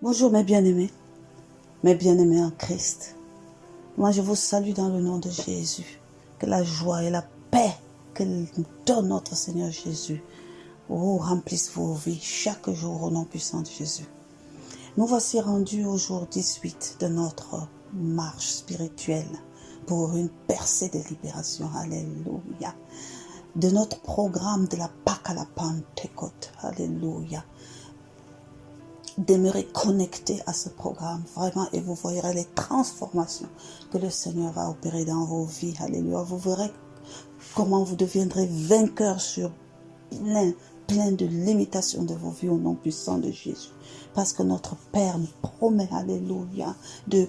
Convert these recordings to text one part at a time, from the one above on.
Bonjour mes bien-aimés en Christ. Moi je vous salue dans le nom de Jésus. Que la joie et la paix que nous donne notre Seigneur Jésus remplissent vos vies chaque jour au nom puissant de Jésus. Nous voici rendus au jour 18 de notre marche spirituelle pour une percée de libération. Alléluia. De notre programme de la Pâque à la Pentecôte. Alléluia. Demeurez connectés à ce programme, vraiment, et vous verrez les transformations que le Seigneur va opérer dans vos vies. Alléluia. Vous verrez comment vous deviendrez vainqueurs sur plein de limitations de vos vies au nom puissant de Jésus. Parce que notre Père nous promet, alléluia, de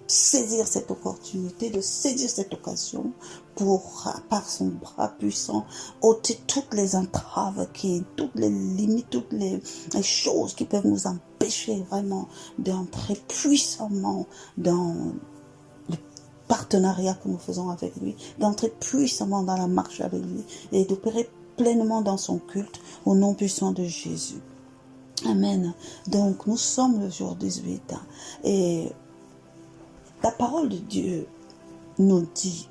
saisir cette opportunité, de saisir cette occasion pour, par son bras puissant, ôter toutes les entraves, toutes les limites, toutes les choses qui peuvent nous empêcher vraiment d'entrer puissamment dans le partenariat que nous faisons avec lui, d'entrer puissamment dans la marche avec lui et d'opérer pleinement dans son culte au nom puissant de Jésus. Amen. Donc nous sommes le jour 18 et la parole de Dieu nous dit,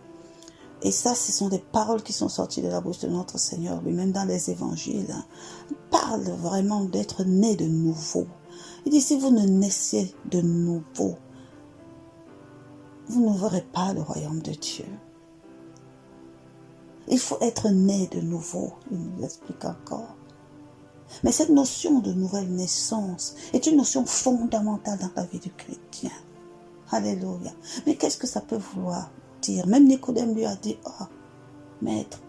et ça ce sont des paroles qui sont sorties de la bouche de notre Seigneur lui-même dans les évangiles, parle vraiment d'être né de nouveau. Il dit, si vous ne naissiez de nouveau, vous ne verrez pas le royaume de Dieu. Il faut être né de nouveau, il nous explique encore. Mais cette notion de nouvelle naissance est une notion fondamentale dans la vie du chrétien. Alléluia. Mais qu'est-ce que ça peut vouloir dire? Même Nicodème lui a dit, oh, maître,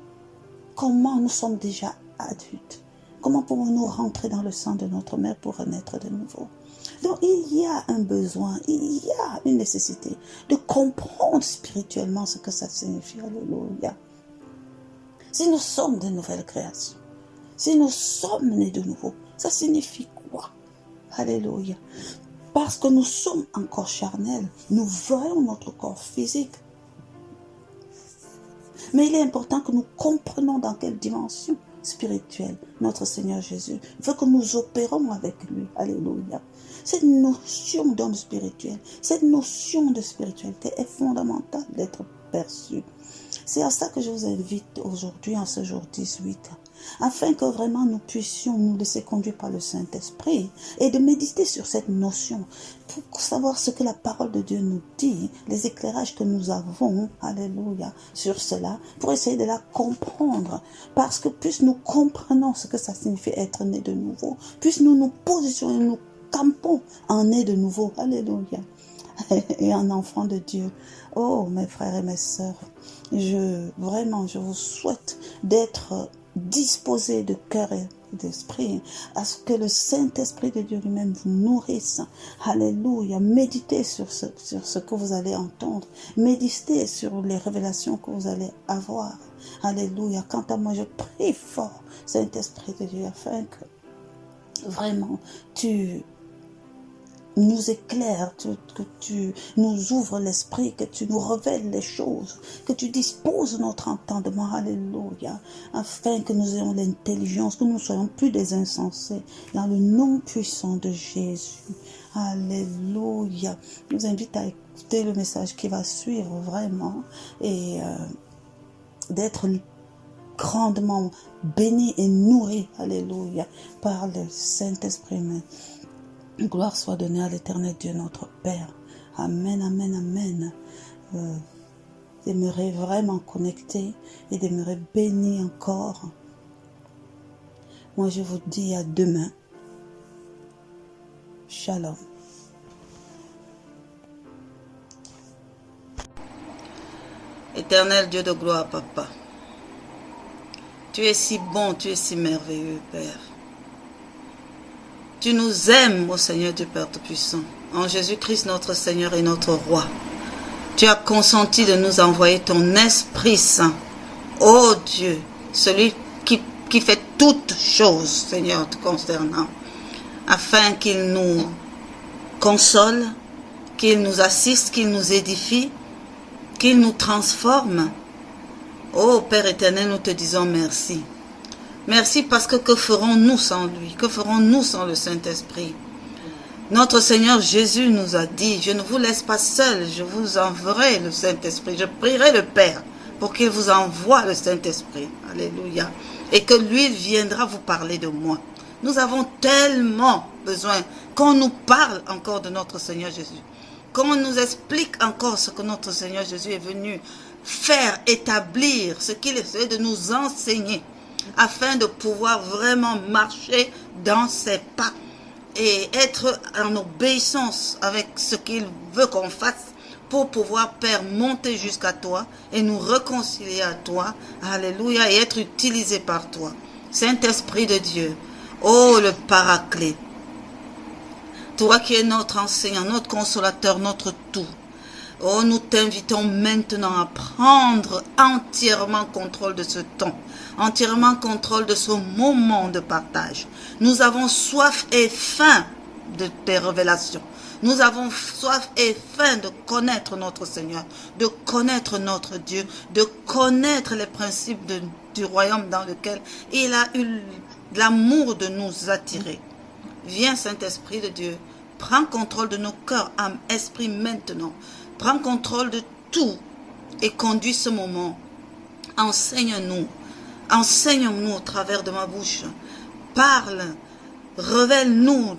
comment nous sommes déjà adultes? Comment pouvons-nous rentrer dans le sang de notre mère pour renaître de nouveau? Donc il y a un besoin, il y a une nécessité de comprendre spirituellement ce que ça signifie. Alléluia. Si nous sommes de nouvelles créations, si nous sommes nés de nouveau, ça signifie quoi? Alléluia. Parce que nous sommes encore charnels, nous voyons notre corps physique. Mais il est important que nous comprenions dans quelle dimension spirituelle notre Seigneur Jésus veut que nous opérons avec lui. Alléluia. Cette notion d'homme spirituel, cette notion de spiritualité est fondamentale d'être perçue. C'est à ça que je vous invite aujourd'hui, en ce jour 18, afin que vraiment nous puissions nous laisser conduire par le Saint-Esprit et de méditer sur cette notion pour savoir ce que la parole de Dieu nous dit, les éclairages que nous avons, alléluia, sur cela, pour essayer de la comprendre. Parce que plus nous comprenons ce que ça signifie être né de nouveau, plus nous nous positionnons, nous campons en né de nouveau, alléluia, et en enfant de Dieu. Oh mes frères et mes sœurs, je vous souhaite d'être disposés de cœur et d'esprit à ce que le Saint-Esprit de Dieu lui-même vous nourrisse. Alléluia. Méditez sur ce que vous allez entendre. Méditez sur les révélations que vous allez avoir. Alléluia. Quant à moi, je prie fort, Saint-Esprit de Dieu, afin que vraiment tu nous éclaires, que tu nous ouvres l'esprit, que tu nous révèles les choses, que tu disposes notre entendement, alléluia, afin que nous ayons l'intelligence, que nous ne soyons plus des insensés, dans le nom puissant de Jésus. Alléluia. Je vous invite à écouter le message qui va suivre vraiment et d'être grandement béni et nourri, alléluia, par le Saint-Esprit. Gloire soit donnée à l'Éternel Dieu notre Père. Amen, amen, amen. Demeurez vraiment connectés et demeurez bénis encore. Moi je vous dis à demain. Shalom. Éternel Dieu de gloire, Papa. Tu es si bon, tu es si merveilleux, Père. Tu nous aimes, ô Seigneur Dieu Père Tout-Puissant, en Jésus-Christ notre Seigneur et notre Roi. Tu as consenti de nous envoyer ton Esprit Saint, ô Dieu, celui qui fait toutes choses, Seigneur, te concernant, afin qu'il nous console, qu'il nous assiste, qu'il nous édifie, qu'il nous transforme. Ô Père éternel, nous te disons merci. Merci parce que ferons-nous sans lui? Que ferons-nous sans le Saint-Esprit? Notre Seigneur Jésus nous a dit, je ne vous laisse pas seul, je vous enverrai le Saint-Esprit. Je prierai le Père pour qu'il vous envoie le Saint-Esprit. Alléluia. Et que lui viendra vous parler de moi. Nous avons tellement besoin qu'on nous parle encore de notre Seigneur Jésus. Qu'on nous explique encore ce que notre Seigneur Jésus est venu faire, établir, ce qu'il essaie de nous enseigner, afin de pouvoir vraiment marcher dans ses pas et être en obéissance avec ce qu'il veut qu'on fasse pour pouvoir, Père, monter jusqu'à toi et nous réconcilier à toi, alléluia, et être utilisé par toi. Saint-Esprit de Dieu, oh le Paraclet, toi qui es notre enseignant, notre consolateur, notre tout. Oh, nous t'invitons maintenant à prendre entièrement contrôle de ce temps, entièrement contrôle de ce moment de partage. Nous avons soif et faim de tes révélations. Nous avons soif et faim de connaître notre Seigneur, de connaître notre Dieu, de connaître les principes du royaume dans lequel il a eu l'amour de nous attirer. Viens, Saint-Esprit de Dieu, prends contrôle de nos cœurs, âme, esprit maintenant. Prends contrôle de tout et conduis ce moment. Enseigne-nous. Enseigne-nous au travers de ma bouche. Parle. Révèle-nous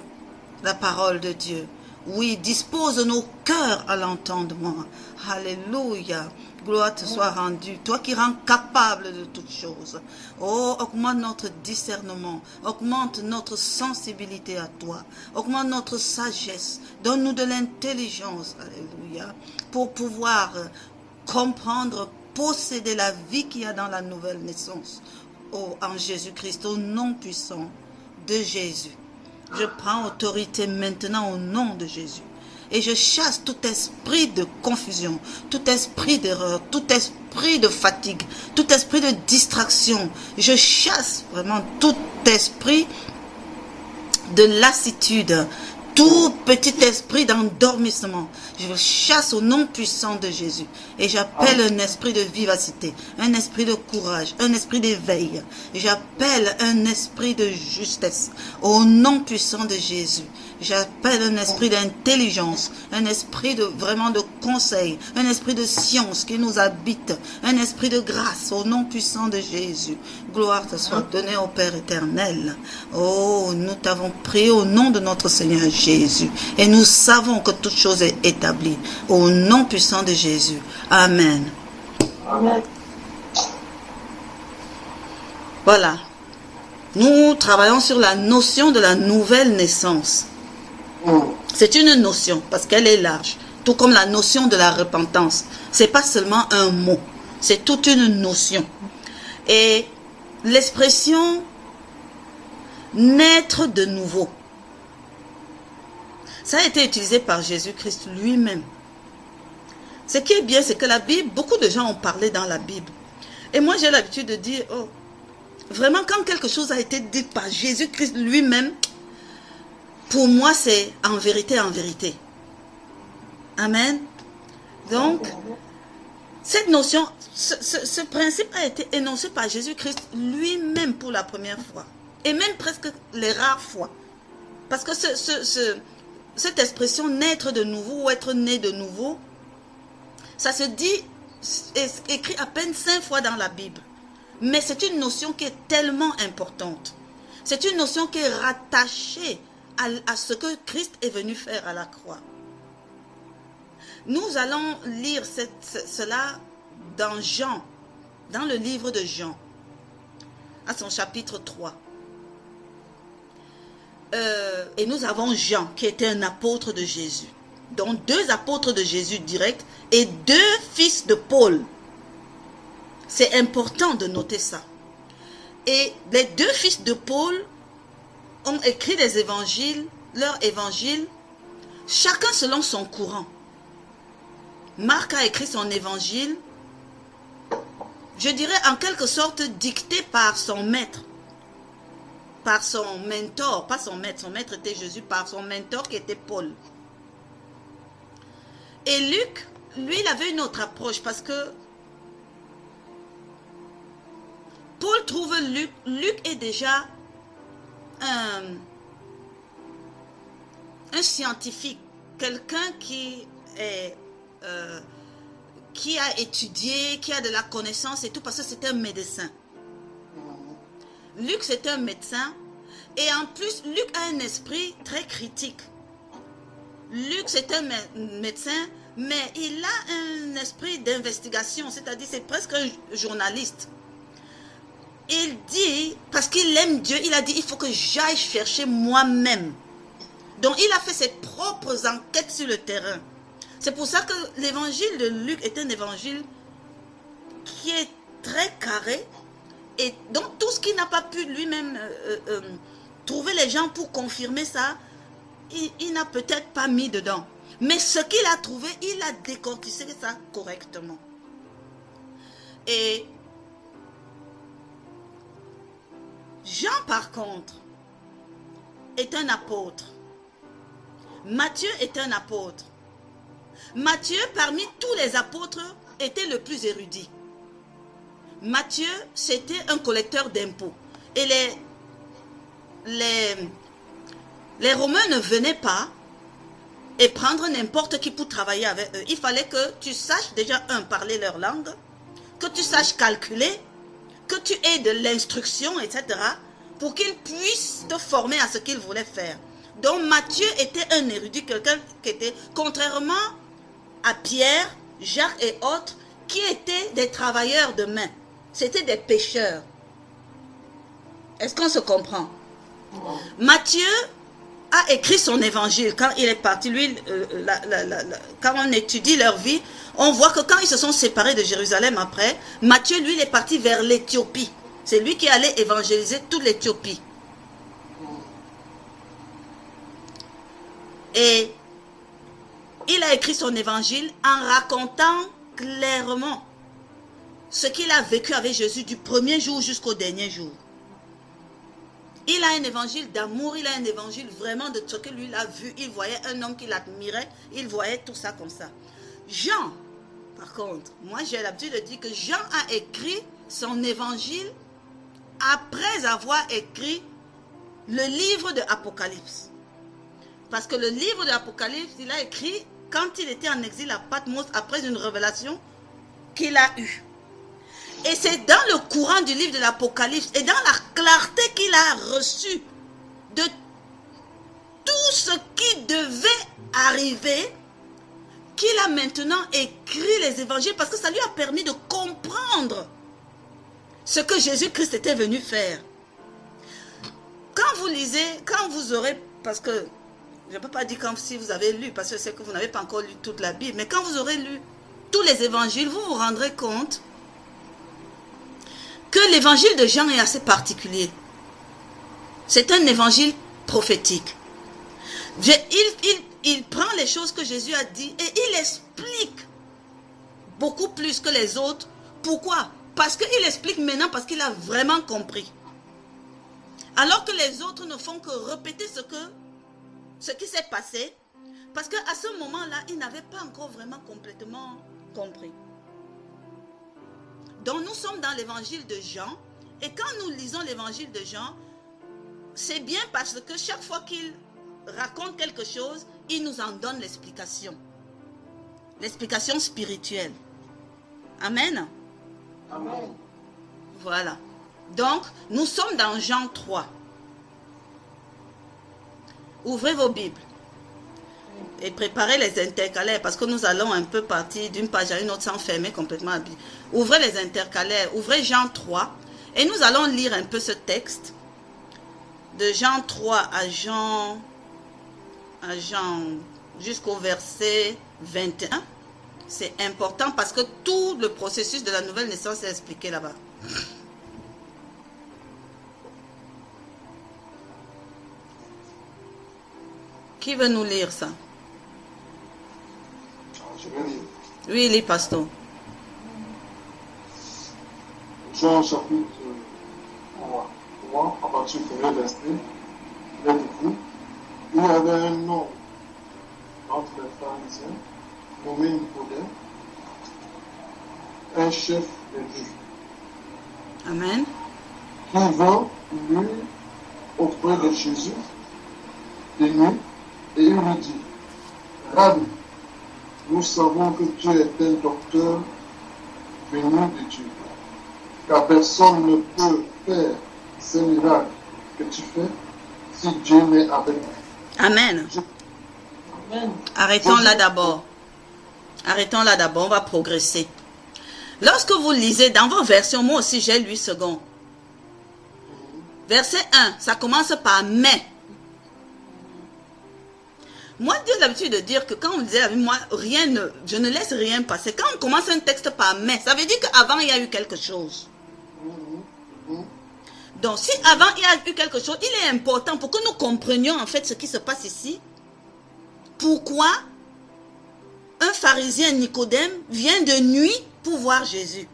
la parole de Dieu. Oui, dispose nos cœurs à l'entendement. Alléluia. Gloire te soit rendue. Toi qui rends capable de toutes choses. Oh, augmente notre discernement. Augmente notre sensibilité à toi. Augmente notre sagesse. Donne-nous de l'intelligence. Alléluia. Pour pouvoir comprendre, posséder la vie qu'il y a dans la nouvelle naissance. Oh, en Jésus-Christ, au nom puissant de Jésus. Je prends autorité maintenant au nom de Jésus. Et je chasse tout esprit de confusion, tout esprit d'erreur, tout esprit de fatigue, tout esprit de distraction. Je chasse vraiment tout esprit de lassitude, tout petit esprit d'endormissement. Je le chasse au nom puissant de Jésus. Et j'appelle un esprit de vivacité, un esprit de courage, un esprit d'éveil. J'appelle un esprit de justesse au nom puissant de Jésus. J'appelle un esprit d'intelligence, un esprit de vraiment de conseil, un esprit de science qui nous habite, un esprit de grâce au nom puissant de Jésus. Gloire te soit donnée au Père éternel. Oh, nous t'avons prié au nom de notre Seigneur Jésus. Et nous savons que toute chose est établie au nom puissant de Jésus. Amen. Amen. Voilà. Nous travaillons sur la notion de la nouvelle naissance. C'est une notion parce qu'elle est large, tout comme la notion de la repentance. C'est pas seulement un mot, c'est toute une notion. Et l'expression naître de nouveau, ça a été utilisé par Jésus-Christ lui-même. Ce qui est bien, c'est que la Bible, beaucoup de gens ont parlé dans la Bible. Et moi, j'ai l'habitude de dire, oh, vraiment, quand quelque chose a été dit par Jésus-Christ lui-même, pour moi, c'est en vérité, en vérité. Amen. Donc, cette notion, ce principe a été énoncé par Jésus-Christ lui-même pour la première fois. Et même presque les rares fois. Parce que cette expression naître de nouveau ou être né de nouveau, ça se dit, écrit à peine 5 fois dans la Bible. Mais c'est une notion qui est tellement importante. C'est une notion qui est rattachée à ce que Christ est venu faire à la croix. Nous allons lire cela dans Jean, dans le livre de Jean, à son chapitre 3. Et nous avons Jean, qui était un apôtre de Jésus. Donc 2 apôtres de Jésus directs et 2 fils de Paul. C'est important de noter ça. Et les 2 fils de Paul ont écrit des évangiles, leur évangile, chacun selon son courant. Marc a écrit son évangile, je dirais en quelque sorte dicté par son maître, par son mentor, pas son maître était Jésus, par son mentor qui était Paul. Et Luc, lui, il avait une autre approche parce que Paul trouve Luc est déjà un scientifique, quelqu'un qui a étudié, qui a de la connaissance et tout, parce que c'est un médecin. Luc, c'est un médecin. Et en plus, Luc a un esprit très critique. Luc, c'est un médecin, mais il a un esprit d'investigation, c'est-à-dire c'est presque un journaliste. Il dit, parce qu'il aime Dieu, il a dit, il faut que j'aille chercher moi-même. Donc, il a fait ses propres enquêtes sur le terrain. C'est pour ça que l'évangile de Luc est un évangile qui est très carré. Et donc, tout ce qu'il n'a pas pu lui-même trouver les gens pour confirmer ça, il n'a peut-être pas mis dedans. Mais ce qu'il a trouvé, il a décortiqué ça correctement. Et Jean, par contre, est un apôtre. Matthieu est un apôtre. Matthieu, parmi tous les apôtres, était le plus érudit. Matthieu, c'était un collecteur d'impôts. Et les Romains ne venaient pas et prendre n'importe qui pour travailler avec eux. Il fallait que tu saches déjà, parler leur langue, que tu saches calculer, que tu aies de l'instruction, etc., pour qu'ils puissent te former à ce qu'ils voulaient faire. Donc Matthieu était un érudit, quelqu'un qui était, contrairement à Pierre, Jacques et autres, qui étaient des travailleurs de main. C'était des pêcheurs. Est-ce qu'on se comprend? Matthieu a écrit son évangile quand il est parti. Lui, quand on étudie leur vie, on voit que quand ils se sont séparés de Jérusalem après, Matthieu, lui, il est parti vers l'Éthiopie. C'est lui qui allait évangéliser toute l'Éthiopie. Et il a écrit son évangile en racontant clairement ce qu'il a vécu avec Jésus du premier jour jusqu'au dernier jour. Il a un évangile d'amour, il a un évangile vraiment de ce que lui il a vu. Il voyait un homme qu'il admirait, il voyait tout ça comme ça. Jean, par contre, moi j'ai l'habitude de dire que Jean a écrit son évangile après avoir écrit le livre de Apocalypse. Parce que le livre de l'Apocalypse, il a écrit quand il était en exil à Patmos après une révélation qu'il a eue. Et c'est dans le courant du livre de l'Apocalypse et dans la clarté qu'il a reçue de tout ce qui devait arriver qu'il a maintenant écrit les évangiles parce que ça lui a permis de comprendre ce que Jésus-Christ était venu faire. Quand vous lisez, quand vous aurez, parce que je ne peux pas dire comme si vous avez lu, parce que c'est que vous n'avez pas encore lu toute la Bible, mais quand vous aurez lu tous les évangiles, vous vous rendrez compte que l'évangile de Jean est assez particulier. C'est un évangile prophétique. Il prend les choses que Jésus a dit et il explique beaucoup plus que les autres. Pourquoi? Parce qu'il explique maintenant, parce qu'il a vraiment compris. Alors que les autres ne font que répéter ce qui s'est passé, parce qu'à ce moment-là, ils n'avaient pas encore vraiment complètement compris. Donc nous sommes dans l'évangile de Jean, et quand nous lisons l'évangile de Jean, c'est bien parce que chaque fois qu'il raconte quelque chose, il nous en donne l'explication. L'explication spirituelle. Amen. Amen. Voilà. Donc, nous sommes dans Jean 3. Ouvrez vos Bibles. Et préparez les intercalaires parce que nous allons un peu partir d'une page à une autre sans fermer complètement la Bible. Ouvrez les intercalaires. Ouvrez Jean 3. Et nous allons lire un peu ce texte. De Jean 3 à Jean jusqu'au verset 21. C'est important parce que tout le processus de la nouvelle naissance est expliqué là-bas. Qui veut nous lire ça? Je vais lire. Oui, lis, pasteur. Jean chapitre 3, à partir du premier verset, il est écrit, il y avait un homme entre les pharisiens, nommé Nicodème, un chef des Juifs, Amen. qui vint lui auprès de Jésus de nuit Et il lui dit, Rabbi, nous savons que tu es un docteur venu de Dieu, car personne ne peut faire ces miracles que tu fais si Dieu n'est avec nous. Amen. Amen. Arrêtons là d'abord. Arrêtons là d'abord, on va progresser. Lorsque vous lisez dans vos versions, moi aussi j'ai lu second. Verset 1, ça commence par mais. Moi, Dieu a l'habitude de dire que quand on disait avec moi, je ne laisse rien passer. Quand on commence un texte par mais, ça veut dire qu'avant il y a eu quelque chose. Donc, si avant il y a eu quelque chose, il est important pour que nous comprenions en fait ce qui se passe ici. Pourquoi un pharisien Nicodème vient de nuit pour voir Jésus.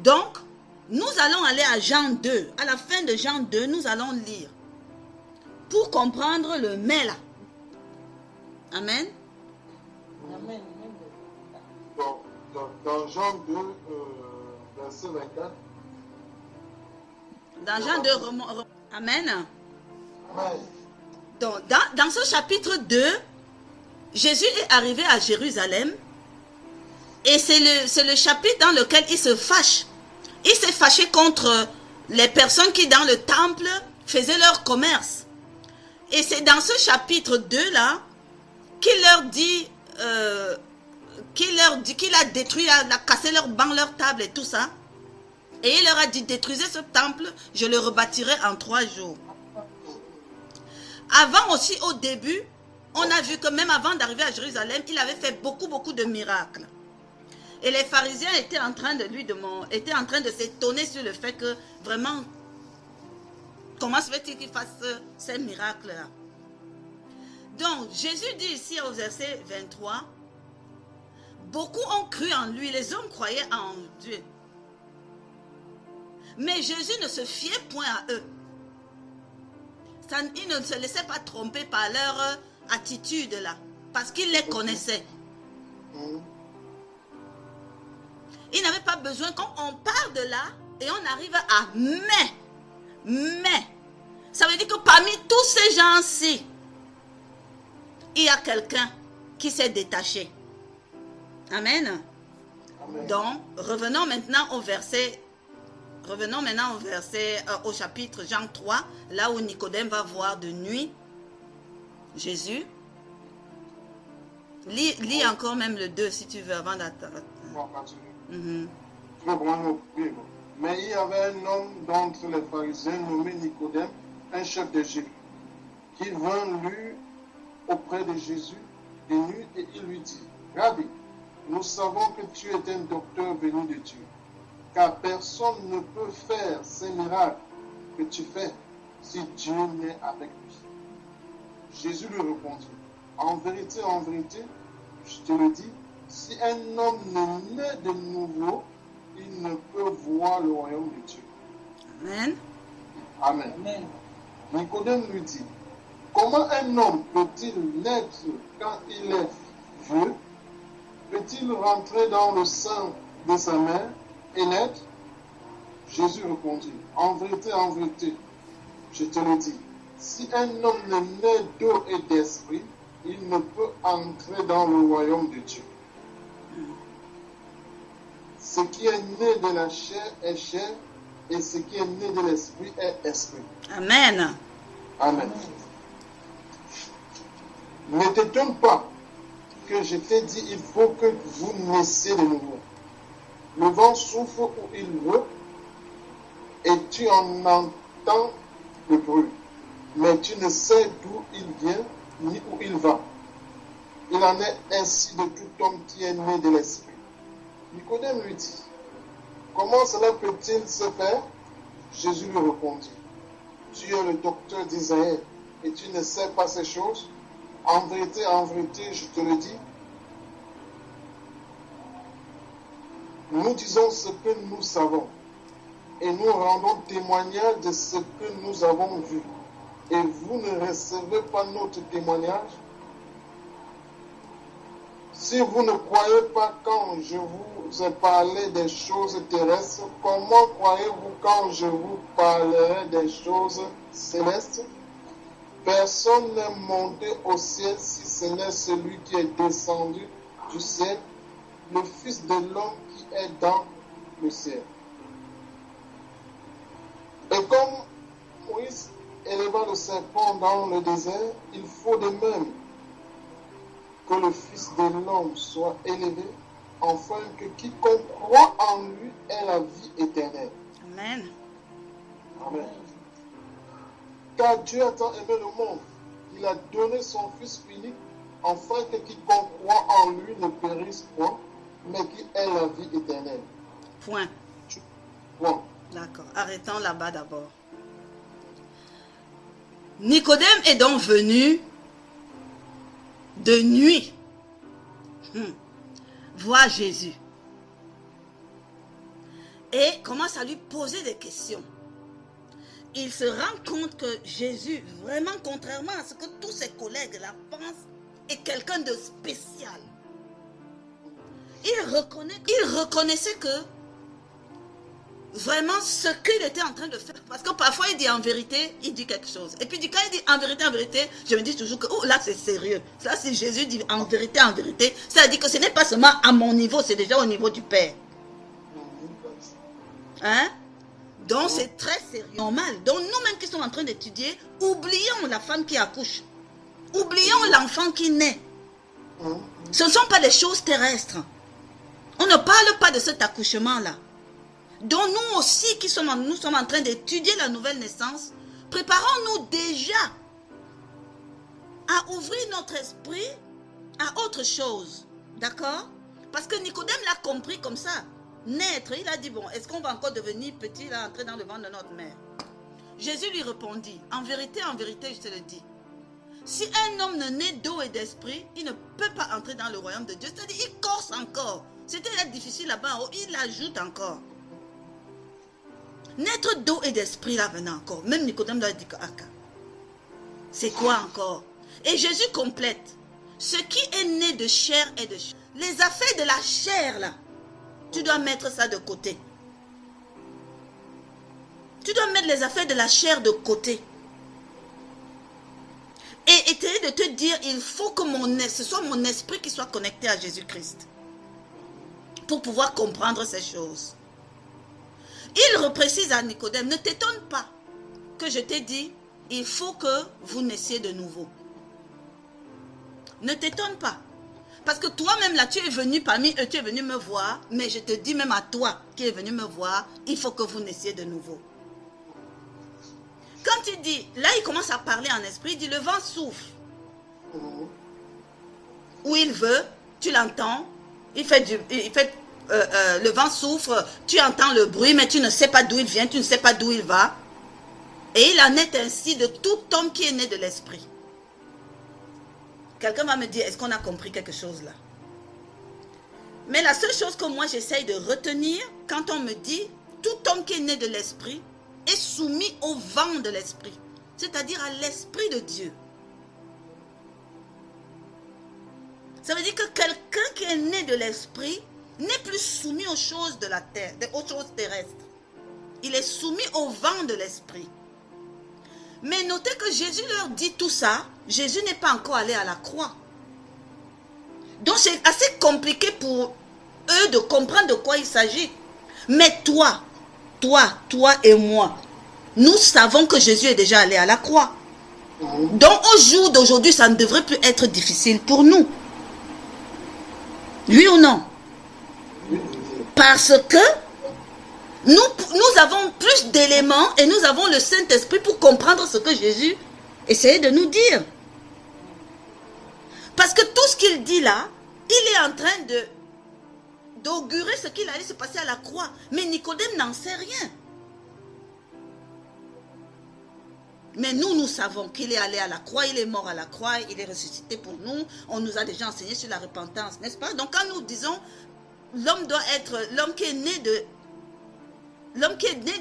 Donc, nous allons aller à Jean 2. À la fin de Jean 2, nous allons lire. Pour comprendre le mais là. Amen. Amen. Dans Jean 2, verset 24. Dans Jean 2, Amen. Amen. Donc, dans ce chapitre 2, Jésus est arrivé à Jérusalem. Et c'est le chapitre dans lequel il se fâche. Il s'est fâché contre les personnes qui dans le temple faisaient leur commerce. Et c'est dans ce chapitre 2 là qu'il leur dit qu'il a détruit, il a cassé leurs bancs, leurs tables et tout ça. Et il leur a dit, détruisez ce temple, je le rebâtirai en 3 jours. Avant aussi, au début, on a vu que même avant d'arriver à Jérusalem, il avait fait beaucoup de miracles. Et les pharisiens étaient en train de s'étonner sur le fait que vraiment, comment se fait-il qu'il fasse ces miracles-là? Donc, Jésus dit ici au verset 23, beaucoup ont cru en lui, les hommes croyaient en Dieu. Mais Jésus ne se fiait point à eux. Il ne se laissait pas tromper par leur attitude là, parce qu'il les connaissait. Il n'avait pas besoin, quand on part de là et on arrive à mais, ça veut dire que parmi tous ces gens-ci, il y a quelqu'un qui s'est détaché. Amen. Amen. Donc, revenons maintenant au chapitre Jean 3, là où Nicodème va voir de nuit Jésus. Lis encore même le 2 si tu veux avant d'attendre. Mais il y avait un homme d'entre les pharisiens nommé Nicodème, un chef de juifs, qui vint lui auprès de Jésus de nuit et il lui dit, Rabbi, nous savons que tu es un docteur venu de Dieu, car personne ne peut faire ces miracles que tu fais si Dieu n'est avec lui. Jésus lui répondit, en vérité, je te le dis, si un homme ne naît de nouveau, il ne peut voir le royaume de Dieu. Amen. Amen. Amen. Nicodème lui dit, comment un homme peut-il naître quand il est vieux? Peut-il rentrer dans le sein de sa mère et naître? Jésus répondit, en vérité, je te le dis, si un homme ne naît d'eau et d'esprit, il ne peut entrer dans le royaume de Dieu. Ce qui est né de la chair est chair, et ce qui est né de l'esprit est esprit. Amen. Amen. Ne t'étonne pas que je t'ai dit, il faut que vous naissiez de nouveau. Le vent souffle où il veut, et tu en entends le bruit, mais tu ne sais d'où il vient ni où il va. Il en est ainsi de tout homme qui est né de l'esprit. Nicodème lui dit, comment cela peut-il se faire? Jésus lui répondit, tu es le docteur d'Israël et tu ne sais pas ces choses? En vérité, je te le dis, nous disons ce que nous savons et nous rendons témoignage de ce que nous avons vu. Et vous ne recevez pas notre témoignage? Si vous ne croyez pas quand je vous ai parlé des choses terrestres, comment croyez-vous quand je vous parlerai des choses célestes? Personne n'est monté au ciel si ce n'est celui qui est descendu du ciel, le Fils de l'homme qui est dans le ciel. Et comme Moïse éleva le serpent dans le désert, il faut de même que le Fils de l'homme soit élevé, afin que quiconque croit en lui ait la vie éternelle. Amen. Amen. Car Dieu a tant aimé le monde, il a donné son Fils unique, afin que quiconque croit en lui ne périsse point, mais qu'il ait la vie éternelle. Point. Point. D'accord. Arrêtons là-bas d'abord. Nicodème est donc venu de nuit voir Jésus et commence à lui poser des questions. Il se rend compte que Jésus, vraiment contrairement à ce que tous ses collègues là pensent, est quelqu'un de spécial. Il reconnaissait que vraiment ce qu'il était en train de faire. Parce que parfois il dit en vérité, il dit quelque chose. Et puis quand il dit en vérité, je me dis toujours que oh, là c'est sérieux. Là si Jésus dit en vérité, ça veut dire que ce n'est pas seulement à mon niveau, c'est déjà au niveau du Père. Hein? Donc c'est très sérieux, normal. Donc nous-mêmes qui sommes en train d'étudier, oublions la femme qui accouche. Oublions l'enfant qui naît. Ce ne sont pas des choses terrestres. On ne parle pas de cet accouchement-là. Donc nous aussi nous sommes en train d'étudier la nouvelle naissance, préparons-nous déjà à ouvrir notre esprit à autre chose. D'accord? Parce que Nicodème l'a compris comme ça. Naître, il a dit, bon, est-ce qu'on va encore devenir petit là, entrer dans le ventre de notre mère? Jésus lui répondit, en vérité, je te le dis. Si un homme ne naît d'eau et d'esprit, il ne peut pas entrer dans le royaume de Dieu. C'est-à-dire, il corse encore. C'était difficile là-bas, il ajoute encore. Naître d'eau et d'esprit là maintenant encore. Même Nicodème l'a dit, c'est quoi encore? Et Jésus complète. Ce qui est né de chair et de chair. Les affaires de la chair là. Tu dois mettre ça de côté. Tu dois mettre les affaires de la chair de côté. Et essayer de te dire, il faut que ce soit mon esprit qui soit connecté à Jésus-Christ. Pour pouvoir comprendre ces choses. Il reprécise à Nicodème, ne t'étonne pas que je t'ai dit, il faut que vous naissiez de nouveau. Ne t'étonne pas. Parce que toi-même là, tu es venu parmi eux, tu es venu me voir, mais je te dis même à toi qui es venu me voir, il faut que vous naissiez de nouveau. Quand il dit, là il commence à parler en esprit, il dit le vent souffle. Où il veut, tu l'entends, le vent souffle, tu entends le bruit, mais tu ne sais pas d'où il vient, tu ne sais pas d'où il va. Et il en est ainsi de tout homme qui est né de l'esprit. Quelqu'un va me dire, est-ce qu'on a compris quelque chose là? Mais la seule chose que moi j'essaye de retenir, quand on me dit, tout homme qui est né de l'esprit est soumis au vent de l'esprit, c'est-à-dire à l'esprit de Dieu. Ça veut dire que quelqu'un qui est né de l'esprit n'est plus soumis aux choses de la terre, aux choses terrestres. Il est soumis au vent de l'esprit. Mais notez que Jésus leur dit tout ça, Jésus n'est pas encore allé à la croix. Donc c'est assez compliqué pour eux de comprendre de quoi il s'agit. Mais toi et moi, nous savons que Jésus est déjà allé à la croix. Donc au jour d'aujourd'hui, ça ne devrait plus être difficile pour nous. Oui ou non? Parce que nous avons plus d'éléments et nous avons le Saint-Esprit pour comprendre ce que Jésus essayait de nous dire. Parce que tout ce qu'il dit là, il est en train d'augurer ce qu'il allait se passer à la croix. Mais Nicodème n'en sait rien. Mais nous savons qu'il est allé à la croix, il est mort à la croix, il est ressuscité pour nous. On nous a déjà enseigné sur la repentance, n'est-ce pas? Donc quand nous disons, l'homme qui est né de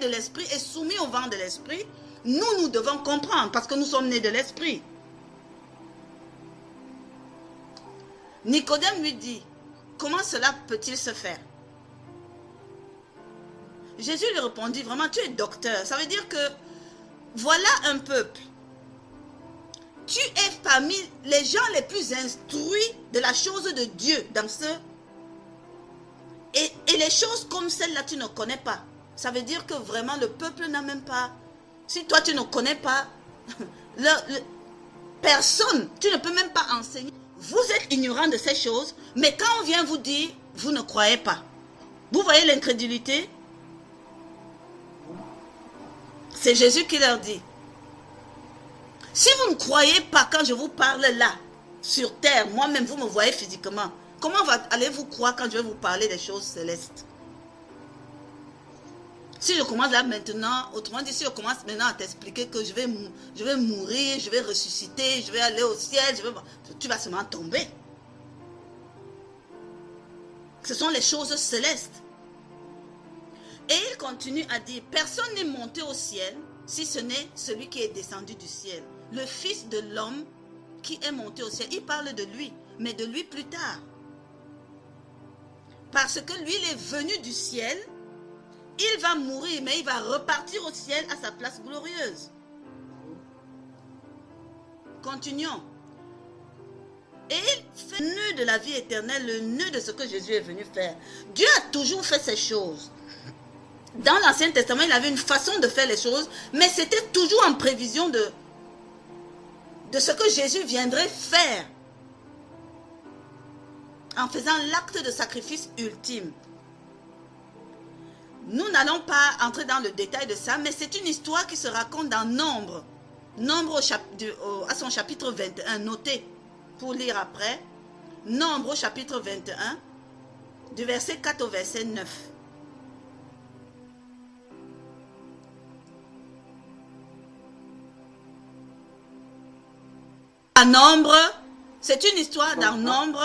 l'esprit est soumis au vent de l'esprit, nous devons comprendre parce que nous sommes nés de l'esprit. Nicodème lui dit, comment cela peut-il se faire? Jésus lui répondit, vraiment tu es docteur, ça veut dire que voilà un peuple tu es parmi les gens les plus instruits de la chose de Dieu dans ce... Et les choses comme celle-là, tu ne connais pas. Ça veut dire que vraiment le peuple n'a même pas... Si toi tu ne connais pas, personne, tu ne peux même pas enseigner. Vous êtes ignorant de ces choses, mais quand on vient vous dire, vous ne croyez pas. Vous voyez l'incrédulité? C'est Jésus qui leur dit. Si vous ne croyez pas quand je vous parle là, sur terre, moi-même vous me voyez physiquement, comment allez-vous croire quand je vais vous parler des choses célestes? Si je commence là maintenant, autrement dit, si je commence maintenant à t'expliquer que je vais mourir, je vais ressusciter, je vais aller au ciel, tu vas seulement tomber. Ce sont les choses célestes. Et il continue à dire, personne n'est monté au ciel si ce n'est celui qui est descendu du ciel. Le Fils de l'homme qui est monté au ciel. Il parle de lui, mais de lui plus tard. Parce que lui, il est venu du ciel, il va mourir, mais il va repartir au ciel à sa place glorieuse. Continuons. Et il fait le nœud de la vie éternelle, le nœud de ce que Jésus est venu faire. Dieu a toujours fait ces choses. Dans l'Ancien Testament, il avait une façon de faire les choses, mais c'était toujours en prévision de ce que Jésus viendrait faire. En faisant l'acte de sacrifice ultime. Nous n'allons pas entrer dans le détail de ça, mais c'est une histoire qui se raconte dans Nombre. Nombre à son chapitre 21, notez pour lire après. Nombre au chapitre 21, du verset 4 au verset 9. À Nombre, c'est une histoire dans Nombre.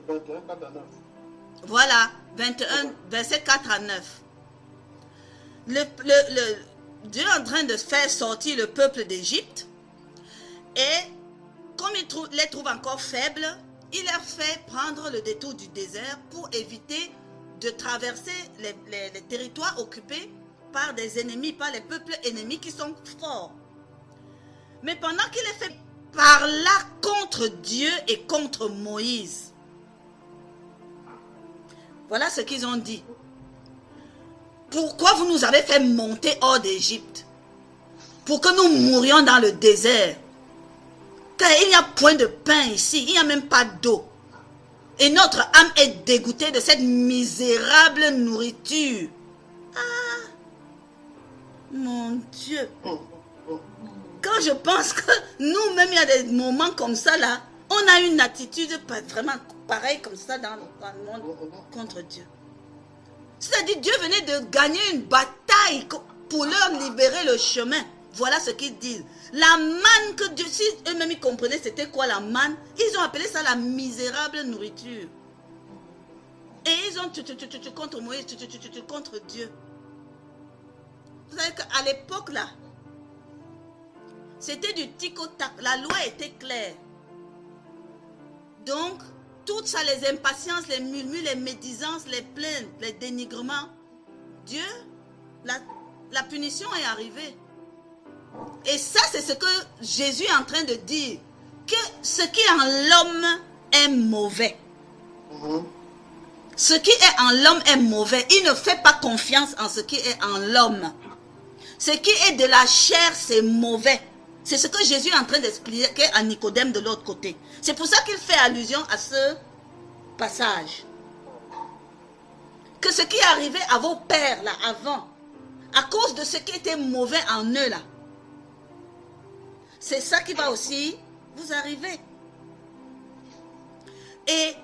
21, 4 à 9. Voilà, 21, verset 4 à 9. Dieu est en train de faire sortir le peuple d'Égypte. Et comme il les trouve encore faibles, il leur fait prendre le détour du désert pour éviter de traverser les territoires occupés par des ennemis, par les peuples ennemis qui sont forts. Mais pendant qu'il est fait par là contre Dieu et contre Moïse, voilà ce qu'ils ont dit. Pourquoi vous nous avez fait monter hors d'Égypte? Pour que nous mourions dans le désert. Car il n'y a point de pain ici, il n'y a même pas d'eau. Et notre âme est dégoûtée de cette misérable nourriture. Ah, mon Dieu. Quand je pense que nous-mêmes, il y a des moments comme ça là, on a une attitude vraiment pareille comme ça dans le monde contre Dieu. C'est-à-dire Dieu venait de gagner une bataille pour leur libérer le chemin. Voilà ce qu'ils disent. La manne que Dieu, si eux-mêmes ils comprenaient c'était quoi la manne, ils ont appelé ça la misérable nourriture. Et ils ont contre Moïse, contre Dieu. Vous savez qu'à l'époque là, c'était du tic au tac. La loi était claire. Donc, tout ça, les impatiences, les murmures, les médisances, les plaintes, les dénigrements, Dieu, la punition est arrivée. Et ça, c'est ce que Jésus est en train de dire. Que ce qui est en l'homme est mauvais. Ce qui est en l'homme est mauvais. Il ne fait pas confiance en ce qui est en l'homme. Ce qui est de la chair, c'est mauvais. C'est ce que Jésus est en train d'expliquer à Nicodème de l'autre côté. C'est pour ça qu'il fait allusion à ce passage. Que ce qui est arrivé à vos pères là avant, à cause de ce qui était mauvais en eux là, c'est ça qui va aussi vous arriver. Et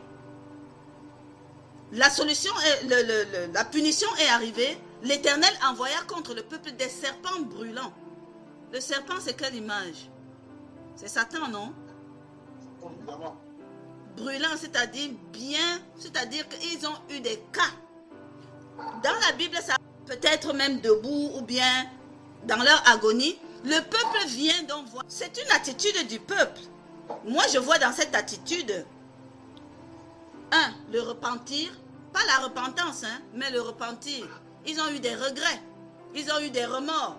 la solution, la punition est arrivée. L'Éternel envoya contre le peuple des serpents brûlants. Le serpent, c'est quelle image? C'est Satan, non? Brûlant, c'est-à-dire bien, c'est-à-dire qu'ils ont eu des cas. Dans la Bible, ça peut être même debout ou bien dans leur agonie. Le peuple vient donc voir. C'est une attitude du peuple. Moi, je vois dans cette attitude, le repentir, pas la repentance, mais le repentir. Ils ont eu des regrets, ils ont eu des remords.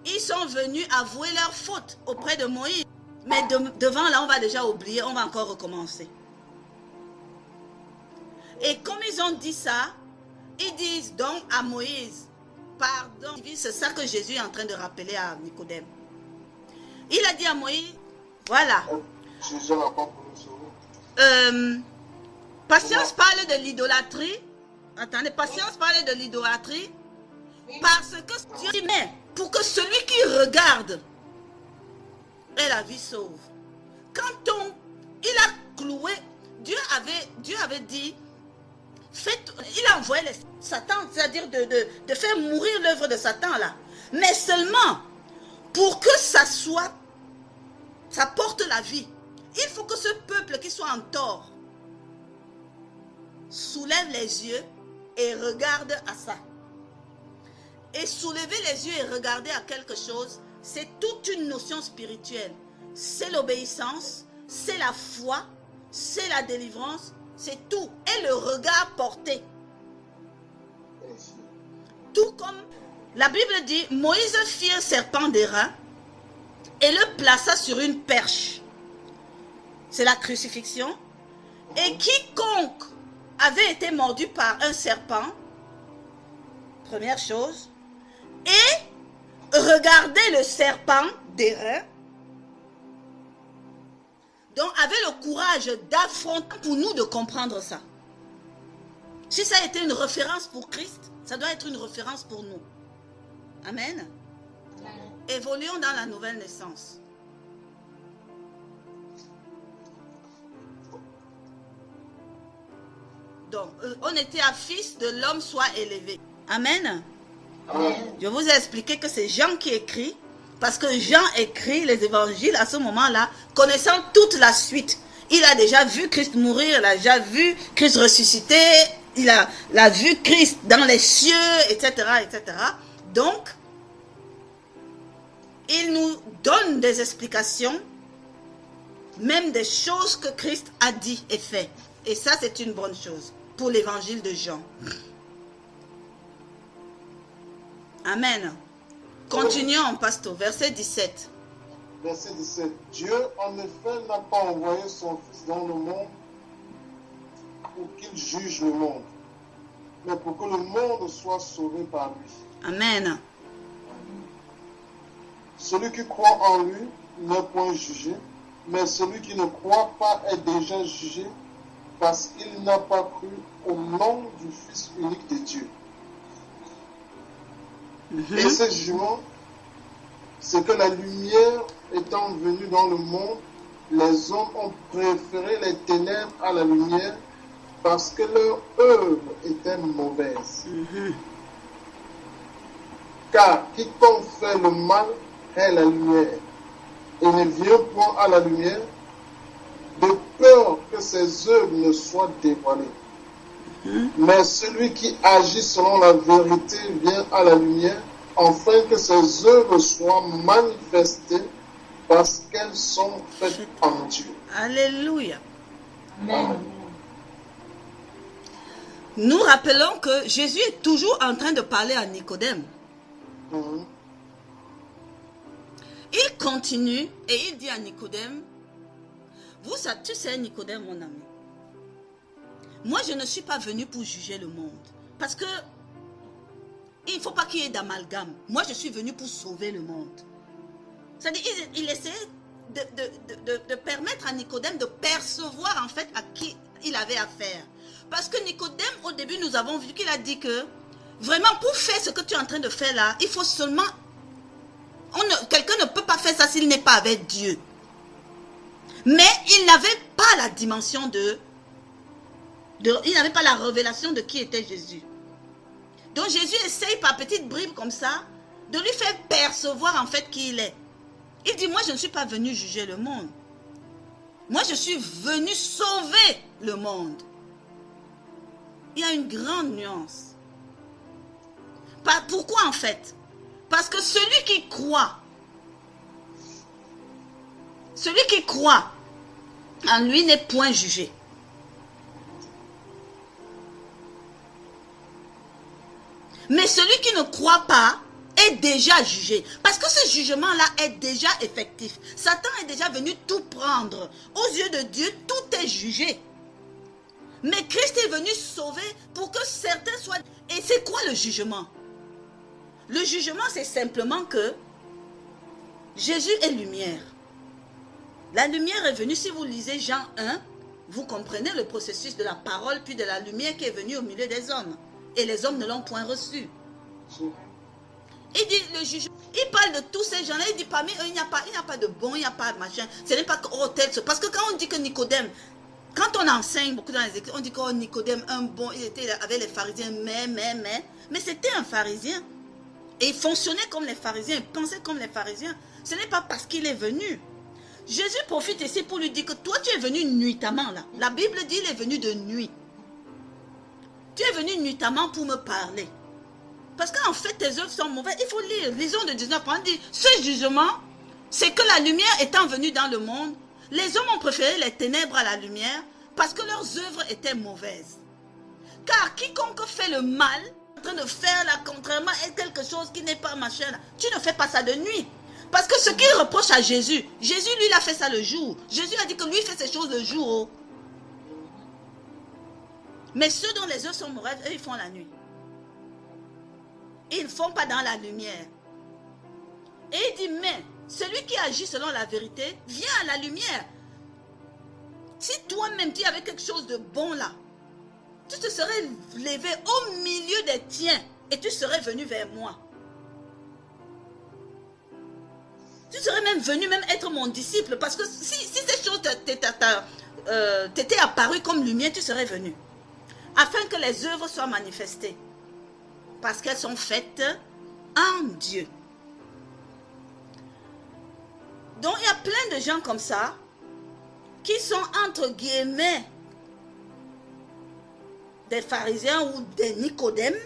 Ils sont venus avouer leur faute auprès de Moïse. Mais devant là, on va déjà oublier, on va encore recommencer. Et comme ils ont dit ça, ils disent donc à Moïse, pardon, c'est ça que Jésus est en train de rappeler à Nicodème. Il a dit à Moïse, voilà. Jésus n'a pas pour nous sauver. Patience parle de l'idolâtrie. Attendez, patience parle de l'idolâtrie. Parce que Dieu dit, mais pour que celui qui regarde ait la vie sauve. Quand il a cloué, Dieu avait dit, il a envoyé Satan, c'est-à-dire de faire mourir l'œuvre de Satan là. Mais seulement pour que ça porte la vie. Il faut que ce peuple qui soit en tort soulève les yeux et regarde à ça. Et soulever les yeux et regarder à quelque chose, c'est toute une notion spirituelle. C'est l'obéissance, c'est la foi, c'est la délivrance, c'est tout. Et le regard porté. Tout comme la Bible dit, Moïse fit un serpent d'airain et le plaça sur une perche. C'est la crucifixion. Et quiconque avait été mordu par un serpent, première chose, et regardait le serpent d'airain, donc avait le courage d'affronter pour nous de comprendre ça. Si ça a été une référence pour Christ, ça doit être une référence pour nous. Amen. Évoluons dans la nouvelle naissance. Donc, on était à fils de l'homme soit élevé. Amen. Amen. Je vous ai expliqué que c'est Jean qui écrit, parce que Jean écrit les évangiles à ce moment-là, connaissant toute la suite. Il a déjà vu Christ mourir, il a déjà vu Christ ressusciter, il a vu Christ dans les cieux, etc., etc. Donc, il nous donne des explications, même des choses que Christ a dit et fait. Et ça, c'est une bonne chose pour l'évangile de Jean. Amen. Continuons, pasteur, verset 17. Verset 17. Dieu, en effet, n'a pas envoyé son Fils dans le monde pour qu'il juge le monde, mais pour que le monde soit sauvé par lui. Amen. Celui qui croit en lui n'est point jugé, mais celui qui ne croit pas est déjà jugé parce qu'il n'a pas cru au nom du Fils unique de Dieu. Et ce jugement, c'est que la lumière étant venue dans le monde, les hommes ont préféré les ténèbres à la lumière parce que leur œuvre était mauvaise. Car quiconque fait le mal est la lumière et ne vient point à la lumière de peur que ses œuvres ne soient dévoilées. Mais celui qui agit selon la vérité vient à la lumière, afin que ses œuvres soient manifestées parce qu'elles sont faites en Dieu. Alléluia. Amen. Nous rappelons que Jésus est toujours en train de parler à Nicodème. Il continue et il dit à Nicodème, tu sais Nicodème mon ami, moi je ne suis pas venu pour juger le monde. Parce que il ne faut pas qu'il y ait d'amalgame. Moi je suis venu pour sauver le monde. C'est-à-dire il essayait de permettre à Nicodème de percevoir en fait à qui il avait affaire. Parce que Nicodème au début nous avons vu qu'il a dit que vraiment pour faire ce que tu es en train de faire là, il faut seulement... Quelqu'un ne peut pas faire ça s'il n'est pas avec Dieu. Mais il n'avait pas la dimension il n'avait pas la révélation de qui était Jésus. Donc Jésus essaye par petites bribes comme ça de lui faire percevoir en fait qui il est. Il dit, moi je ne suis pas venu juger le monde. Moi je suis venu sauver le monde. Il y a une grande nuance. Pourquoi en fait? Parce que celui qui croit en lui n'est point jugé. Mais celui qui ne croit pas est déjà jugé. Parce que ce jugement-là est déjà effectif. Satan est déjà venu tout prendre. Aux yeux de Dieu, tout est jugé. Mais Christ est venu sauver pour que certains soient... Et c'est quoi le jugement? Le jugement, c'est simplement que Jésus est lumière. La lumière est venue, si vous lisez Jean 1, vous comprenez le processus de la parole puis de la lumière qui est venue au milieu des hommes. Et les hommes ne l'ont point reçu. Il dit, le jugement, il parle de tous ces gens-là, il dit parmi eux, il n'y a pas de bon, il n'y a pas de machin. Ce n'est pas que, oh, tel, parce que quand on dit que Nicodème, quand on enseigne beaucoup dans les écrits, on dit que oh, Nicodème, un bon, il était avec les pharisiens, mais c'était un pharisien. Et il fonctionnait comme les pharisiens, il pensait comme les pharisiens. Ce n'est pas parce qu'il est venu. Jésus profite ici pour lui dire que toi, tu es venu nuitamment là. La Bible dit il est venu de nuit. Tu es venu nuitamment pour me parler. Parce qu'en fait, tes œuvres sont mauvaises. Il faut lire. Lisons de 19. On dit, ce jugement, c'est que la lumière étant venue dans le monde, les hommes ont préféré les ténèbres à la lumière parce que leurs œuvres étaient mauvaises. Car quiconque fait le mal, en train de faire là, contrairement à quelque chose qui n'est pas machin, là, tu ne fais pas ça de nuit. Parce que ce qu'il reproche à Jésus, Jésus lui il a fait ça le jour. Jésus a dit que lui il fait ces choses le jour. Mais ceux dont les œuvres sont mauvaises, eux ils font la nuit. Ils ne font pas dans la lumière. Et il dit, mais celui qui agit selon la vérité, vient à la lumière. Si toi-même tu avais quelque chose de bon là, tu te serais levé au milieu des tiens et tu serais venu vers moi. Tu serais même venu même être mon disciple parce que si ces choses t'étaient apparues comme lumière, tu serais venu. Afin que les œuvres soient manifestées. Parce qu'elles sont faites en Dieu. Donc il y a plein de gens comme ça qui sont entre guillemets des pharisiens ou des Nicodèmes.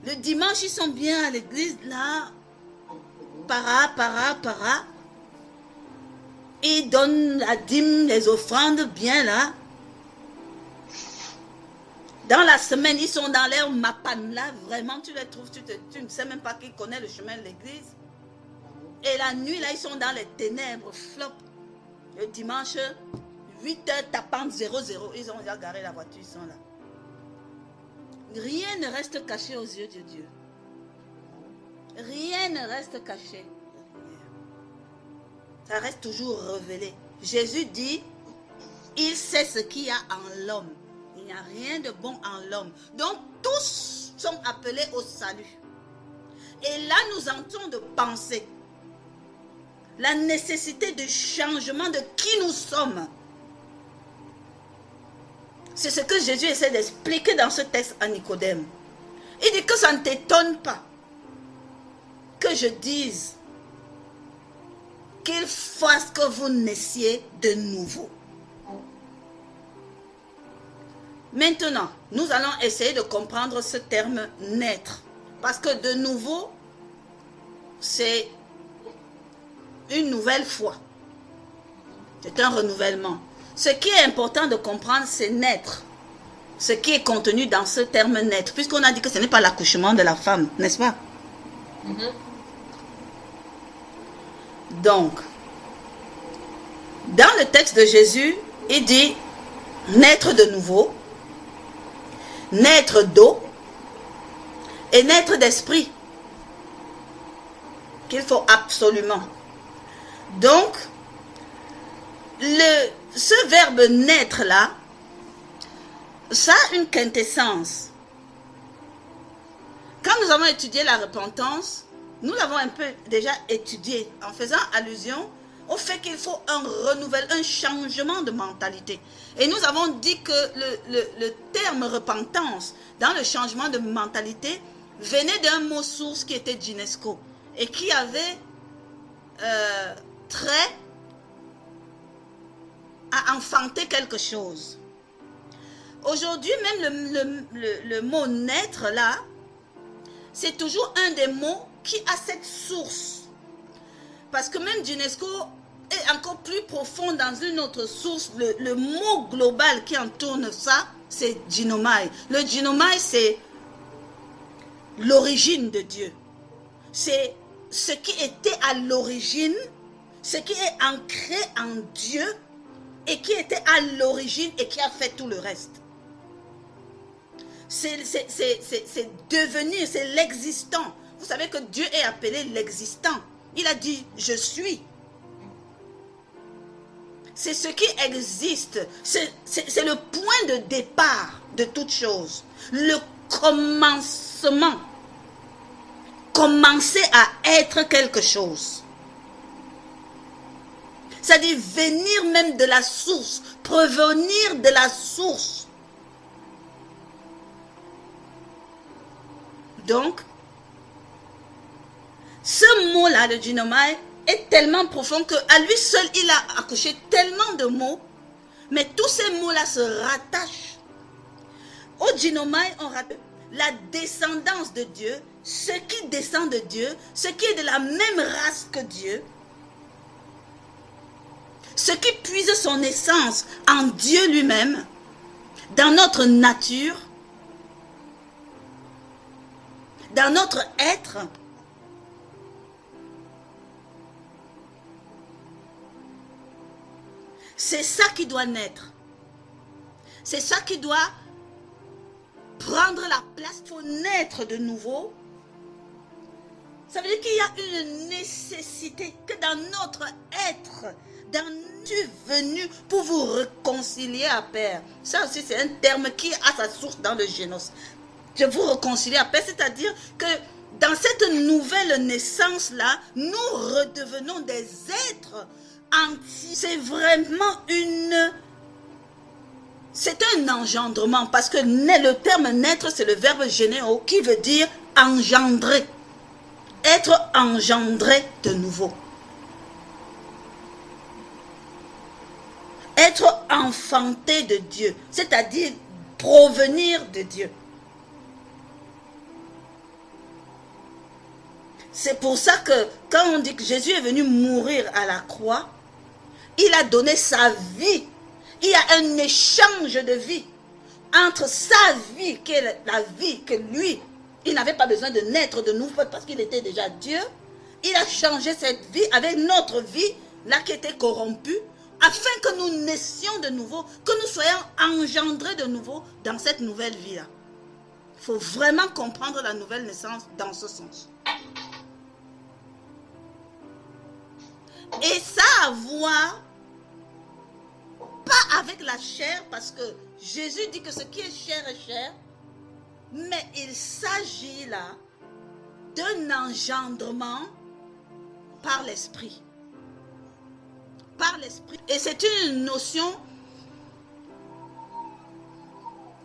Le dimanche, ils sont bien à l'église là. Para. Ils donnent la dîme, les offrandes bien là. Dans la semaine, ils sont dans l'air mapane là. Vraiment, tu les trouves, tu ne sais même pas qui connaît le chemin de l'église. Et la nuit là, ils sont dans les ténèbres, flop. Le dimanche, 8h tapant 00. Ils ont déjà garé la voiture, ils sont là. Rien ne reste caché aux yeux de Dieu. Rien ne reste caché. Ça reste toujours révélé. Jésus dit, il sait ce qu'il y a en l'homme. Il n'y a rien de bon en l'homme. Donc tous sont appelés au salut. Et là nous entrons de penser la nécessité de changement de qui nous sommes. C'est ce que Jésus essaie d'expliquer dans ce texte à Nicodème. Il dit que ça ne t'étonne pas que je dise qu'il fasse que vous naissiez de nouveau. Maintenant, nous allons essayer de comprendre ce terme naître. Parce que de nouveau, c'est une nouvelle foi. C'est un renouvellement. Ce qui est important de comprendre, c'est naître. Ce qui est contenu dans ce terme naître. Puisqu'on a dit que ce n'est pas l'accouchement de la femme, n'est-ce pas? Donc, dans le texte de Jésus, il dit naître de nouveau, naître d'eau et naître d'esprit. Qu'il faut absolument. Donc, ce verbe naître là, ça a une quintessence. Quand nous avons étudié la repentance, nous l'avons un peu déjà étudié en faisant allusion au fait qu'il faut un renouvellement, un changement de mentalité. Et nous avons dit que le terme repentance, dans le changement de mentalité, venait d'un mot source qui était ginesco et qui avait trait à enfanter quelque chose. Aujourd'hui, même le mot naître là, c'est toujours un des mots qui a cette source. Parce que même ginesco est encore plus profond dans une autre source. Le mot global qui entoure ça, c'est ginomai. Le ginomai, c'est l'origine de Dieu. C'est ce qui était à l'origine, ce qui est ancré en Dieu et qui était à l'origine et qui a fait tout le reste. C'est devenir, c'est l'existant. Vous savez que Dieu est appelé l'existant. Il a dit « je suis ». C'est ce qui existe. C'est le point de départ de toute chose. Le commencement. Commencer à être quelque chose. C'est-à-dire venir même de la source. Provenir de la source. Donc, ce mot-là, le dynamite, est tellement profond qu'à lui seul, il a accouché tellement de mots, mais tous ces mots-là se rattachent. Au dynamite, on rappelle la descendance de Dieu, ce qui descend de Dieu, ce qui est de la même race que Dieu, ce qui puise son essence en Dieu lui-même, dans notre nature, dans notre être. C'est ça qui doit naître. C'est ça qui doit prendre la place. Il faut naître de nouveau. Ça veut dire qu'il y a une nécessité que dans notre être, tu es venu pour vous réconcilier à Père. Ça aussi, c'est un terme qui a sa source dans le génose. Je vous réconcilier à Père, c'est-à-dire que dans cette nouvelle naissance-là, nous redevenons des êtres entiers. C'est vraiment c'est un engendrement, parce que le terme naître, c'est le verbe généo qui veut dire engendrer. Être engendré de nouveau. Être enfanté de Dieu, c'est-à-dire provenir de Dieu. C'est pour ça que quand on dit que Jésus est venu mourir à la croix, il a donné sa vie. Il y a un échange de vie entre sa vie, qui est la vie que lui, il n'avait pas besoin de naître de nouveau parce qu'il était déjà Dieu. Il a changé cette vie avec notre vie, là qui était corrompue, afin que nous naissions de nouveau, que nous soyons engendrés de nouveau dans cette nouvelle vie-là. Il faut vraiment comprendre la nouvelle naissance dans ce sens. Et ça a à voir, pas avec la chair, parce que Jésus dit que ce qui est chair, mais il s'agit là d'un engendrement par l'esprit. Par l'esprit. Et c'est une notion,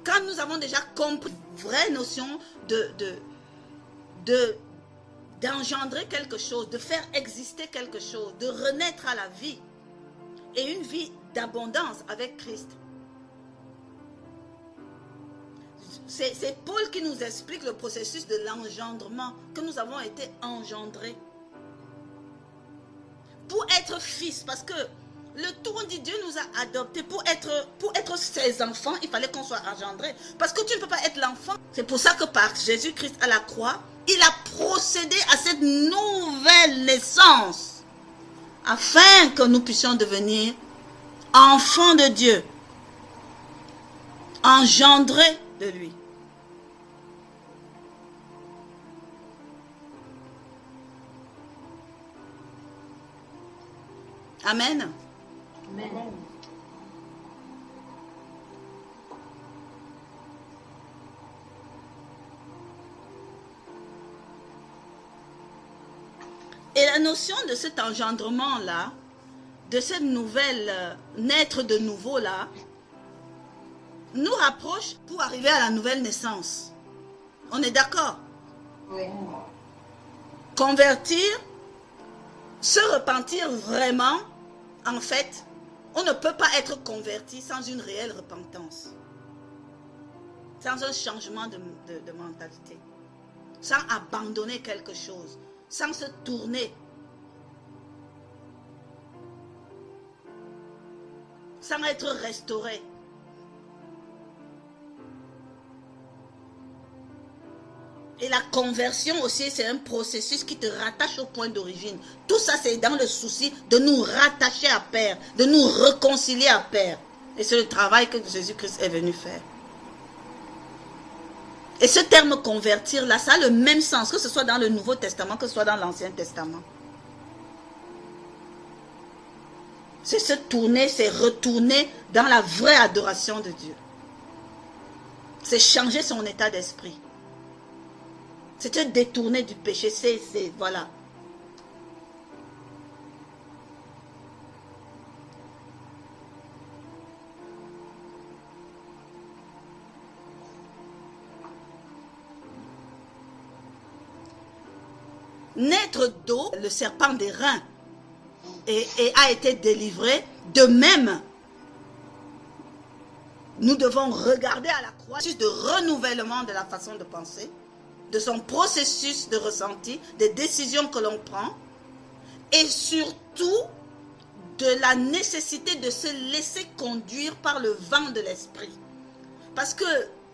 quand nous avons déjà compris, vraie notion d'engendrer quelque chose, de faire exister quelque chose, de renaître à la vie, et une vie d'abondance avec Christ. C'est Paul qui nous explique le processus de l'engendrement, que nous avons été engendrés. Pour être fils, parce que le tour dit Dieu nous a adoptés pour être ses enfants, il fallait qu'on soit engendrés. Parce que tu ne peux pas être l'enfant. C'est pour ça que par Jésus-Christ à la croix, il a procédé à cette nouvelle naissance, afin que nous puissions devenir enfants de Dieu, engendrés de lui. Amen. Amen. Et la notion de cet engendrement-là, de cette nouvelle naître de nouveau-là, nous rapproche pour arriver à la nouvelle naissance. On est d'accord? Oui. Convertir, se repentir vraiment, en fait, on ne peut pas être converti sans une réelle repentance. Sans un changement de mentalité. Sans abandonner quelque chose. Sans se tourner. Sans être restauré. Et la conversion aussi, c'est un processus qui te rattache au point d'origine. Tout ça, c'est dans le souci de nous rattacher à Père, de nous réconcilier à Père. Et c'est le travail que Jésus-Christ est venu faire. Et ce terme convertir là, ça a le même sens, que ce soit dans le Nouveau Testament, que ce soit dans l'Ancien Testament. C'est se tourner, c'est retourner dans la vraie adoration de Dieu. C'est changer son état d'esprit. C'est te détourner du péché, voilà. Naître d'eau, le serpent des reins, et a été délivré. De même, nous devons regarder à la croix de renouvellement de la façon de penser, de son processus de ressenti, des décisions que l'on prend, et surtout de la nécessité de se laisser conduire par le vent de l'esprit. Parce que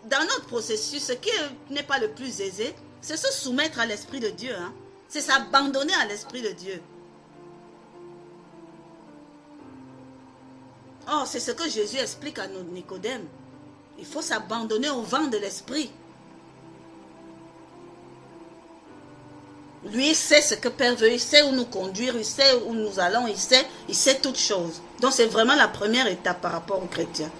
dans notre processus, ce qui n'est pas le plus aisé, c'est se soumettre à l'esprit de Dieu. Hein? C'est s'abandonner à l'esprit de Dieu. Oh, c'est ce que Jésus explique à Nicodème. Il faut s'abandonner au vent de l'esprit. Lui, il sait ce que Père veut, il sait où nous conduire, il sait où nous allons, il sait toutes choses. Donc c'est vraiment la première étape par rapport aux chrétiens.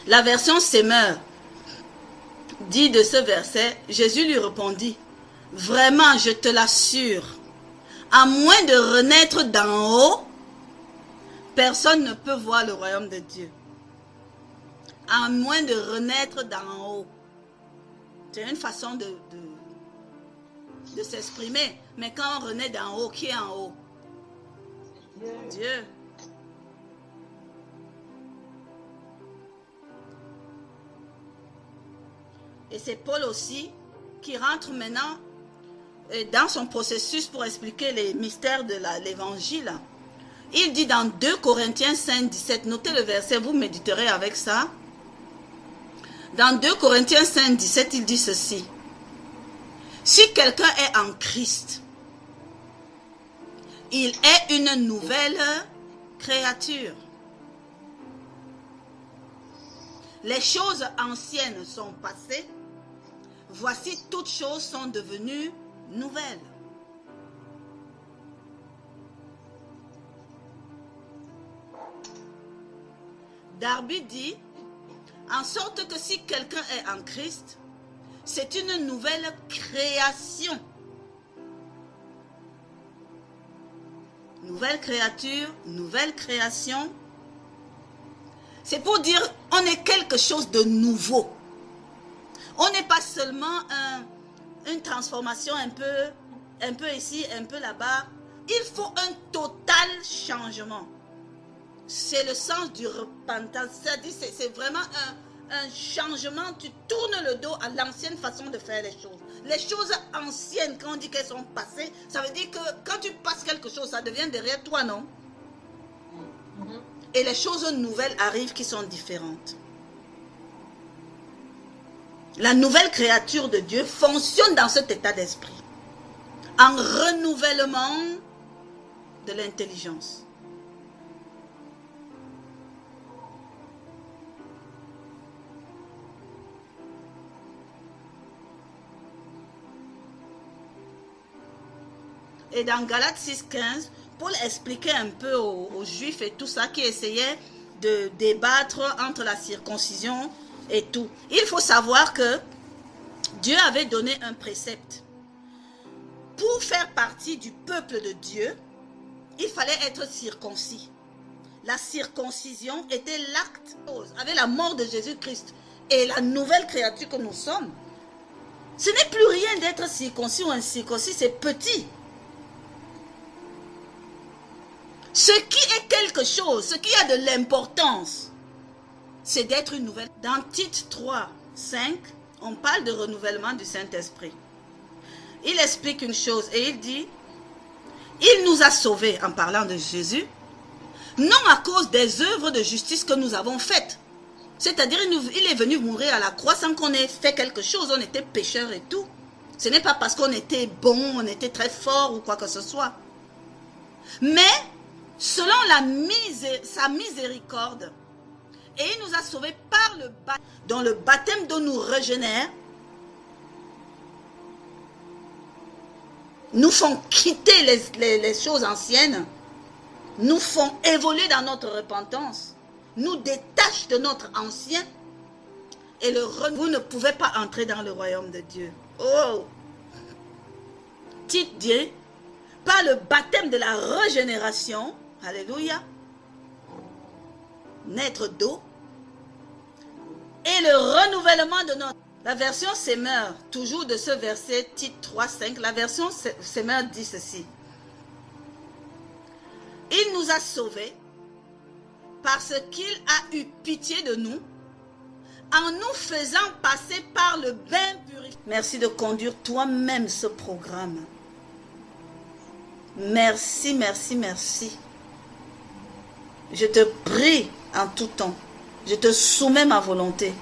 La version Semeur dit de ce verset, Jésus lui répondit, vraiment je te l'assure, à moins de renaître d'en haut, personne ne peut voir le royaume de Dieu. À moins de renaître d'en haut. C'est une façon de s'exprimer. Mais quand on renaît d'en haut, qui est en haut? Dieu. Et c'est Paul aussi qui rentre maintenant dans son processus pour expliquer les mystères de l'évangile. Il dit dans 2 Corinthiens 5, 17, notez le verset, vous méditerez avec ça. Dans 2 Corinthiens 5, 17, il dit ceci. Si quelqu'un est en Christ, il est une nouvelle créature. Les choses anciennes sont passées. Voici, toutes choses sont devenues nouvelles. Darby dit, en sorte que si quelqu'un est en Christ, c'est une nouvelle création. Nouvelle créature, nouvelle création. C'est pour dire, on est quelque chose de nouveau. On n'est pas seulement une transformation un peu ici, un peu là-bas. Il faut un total changement. C'est le sens du repentance. C'est-à-dire, c'est vraiment un changement. Tu tournes le dos à l'ancienne façon de faire les choses. Les choses anciennes, quand on dit qu'elles sont passées, ça veut dire que quand tu passes quelque chose, ça devient derrière toi, non? Et les choses nouvelles arrivent qui sont différentes. La nouvelle créature de Dieu fonctionne dans cet état d'esprit. En renouvellement de l'intelligence. Et dans Galates 6,15, Paul expliquait un peu aux Juifs et tout ça qui essayaient de débattre entre la circoncision et tout. Il faut savoir que Dieu avait donné un précepte. Pour faire partie du peuple de Dieu, il fallait être circoncis. La circoncision était l'acte avec la mort de Jésus-Christ et la nouvelle créature que nous sommes. Ce n'est plus rien d'être circoncis ou incirconcis, c'est petit. Ce qui est quelque chose, ce qui a de l'importance, c'est d'être une nouvelle. Dans Tite 3, 5, on parle de renouvellement du Saint-Esprit. Il explique une chose et il dit, il nous a sauvés en parlant de Jésus, non à cause des œuvres de justice que nous avons faites. C'est-à-dire, il est venu mourir à la croix sans qu'on ait fait quelque chose, on était pécheurs et tout. Ce n'est pas parce qu'on était bon, on était très fort ou quoi que ce soit. Mais, selon sa miséricorde, et il nous a sauvés par le baptême, dont le baptême dont nous régénère, nous font quitter les choses anciennes, nous font évoluer dans notre repentance, nous détachent de notre ancien, et vous ne pouvez pas entrer dans le royaume de Dieu. Oh! Tite dit, par le baptême de la régénération, alléluia, naître d'eau, et le renouvellement de notre... La version Semeur, toujours de ce verset, Tite 3, 5, la version Semeur dit ceci. Il nous a sauvés parce qu'il a eu pitié de nous en nous faisant passer par le bain purifié. Merci de conduire toi-même ce programme. Merci, merci, merci. Je te prie en tout temps. Je te soumets ma volonté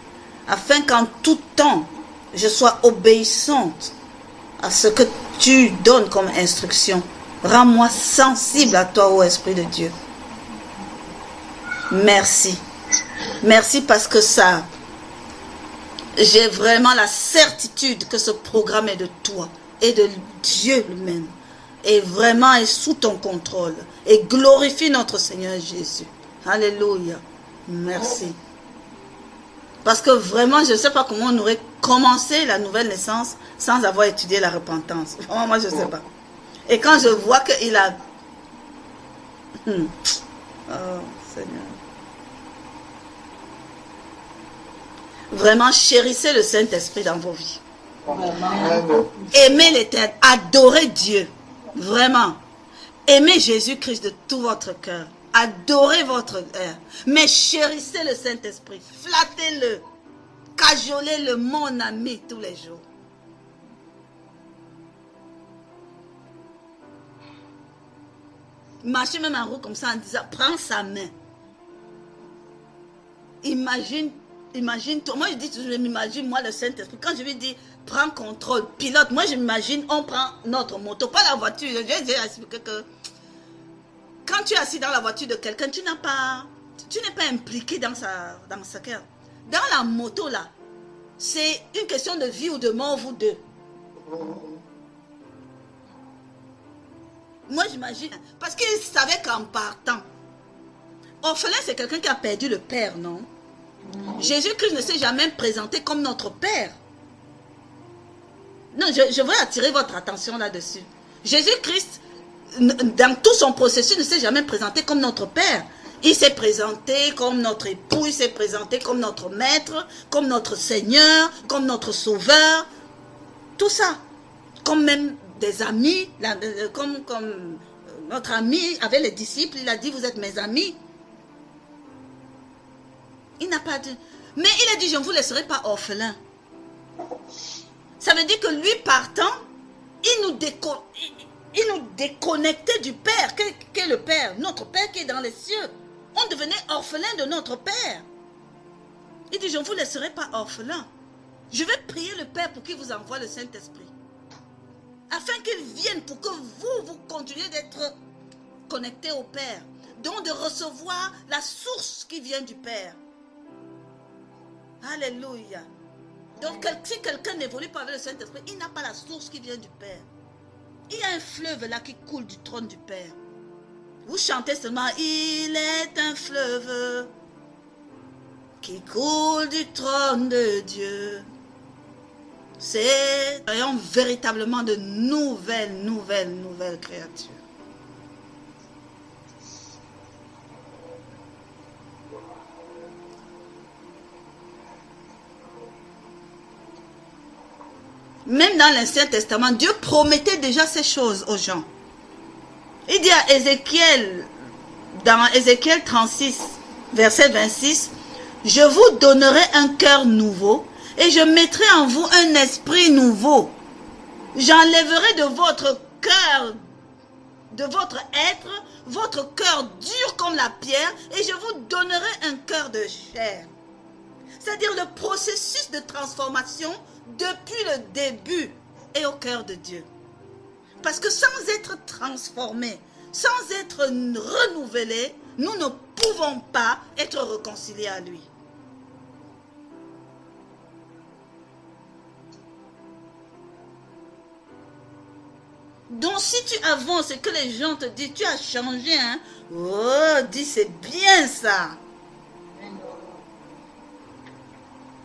afin qu'en tout temps, je sois obéissante à ce que tu donnes comme instruction. Rends-moi sensible à toi, ô Esprit de Dieu. Merci. Merci parce que ça, j'ai vraiment la certitude que ce programme est de toi et de Dieu lui-même. Et vraiment est sous ton contrôle. Et glorifie notre Seigneur Jésus. Alléluia. Merci. Parce que vraiment, je ne sais pas comment on aurait commencé la nouvelle naissance sans avoir étudié la repentance. Vraiment, moi, je ne sais pas. Et quand je vois qu'il a... Oh, Seigneur. Vraiment, chérissez le Saint-Esprit dans vos vies. Aimez l'Éternel. Adorez Dieu. Vraiment. Aimez Jésus-Christ de tout votre cœur. Adorez votre cœur. Mais chérissez le Saint-Esprit. Flattez-le. Cajolez-le, mon ami, tous les jours. Marchez même en roue comme ça en disant, prends sa main. Imagine-toi. Moi, je dis toujours, je m'imagine, moi, le Saint-Esprit. Quand je lui dis, prends contrôle, pilote. Moi, je m'imagine, on prend notre moto, pas la voiture. J'ai déjà expliqué que quand tu es assis dans la voiture de quelqu'un, tu n'es pas impliqué dans sa cœur. Dans la moto, là, c'est une question de vie ou de mort, vous deux. Moi, j'imagine, parce qu'il savait qu'en partant, orphelin, c'est quelqu'un qui a perdu le père, non? Jésus-Christ ne s'est jamais présenté comme notre Père. Non, je veux attirer votre attention là-dessus. Jésus-Christ, dans tout son processus, ne s'est jamais présenté comme notre Père. Il s'est présenté comme notre époux, il s'est présenté comme notre Maître, comme notre Seigneur, comme notre Sauveur. Tout ça. Comme même des amis, comme notre ami avec les disciples, il a dit, vous êtes mes amis. Il n'a pas dit. Mais il a dit, je ne vous laisserai pas orphelin. Ça veut dire que lui partant, il nous déconnectait du Père. Qu'est le Père? Notre Père qui est dans les cieux. On devenait orphelin de notre Père. Il dit, je ne vous laisserai pas orphelin. Je vais prier le Père pour qu'il vous envoie le Saint-Esprit. Afin qu'il vienne pour que vous continuez d'être connectés au Père. Donc de recevoir la source qui vient du Père. Alléluia. Donc si quelqu'un n'évolue pas avec le Saint-Esprit, il n'a pas la source qui vient du Père. Il y a un fleuve là qui coule du trône du Père. Vous chantez seulement, il est un fleuve qui coule du trône de Dieu. C'est véritablement de nouvelles créatures. Même dans l'Ancien Testament, Dieu promettait déjà ces choses aux gens. Il dit à Ézéchiel, dans Ézéchiel 36, verset 26, « Je vous donnerai un cœur nouveau Et je mettrai en vous un esprit nouveau. J'enlèverai de votre cœur, de votre être, votre cœur dur comme la pierre, et je vous donnerai un cœur de chair. C'est-à-dire le processus de transformation depuis le début est au cœur de Dieu. Parce que sans être transformés, sans être renouvelés, nous ne pouvons pas être réconciliés à lui. Donc si tu avances et que les gens te disent, tu as changé, hein? Oh, dis, c'est bien ça.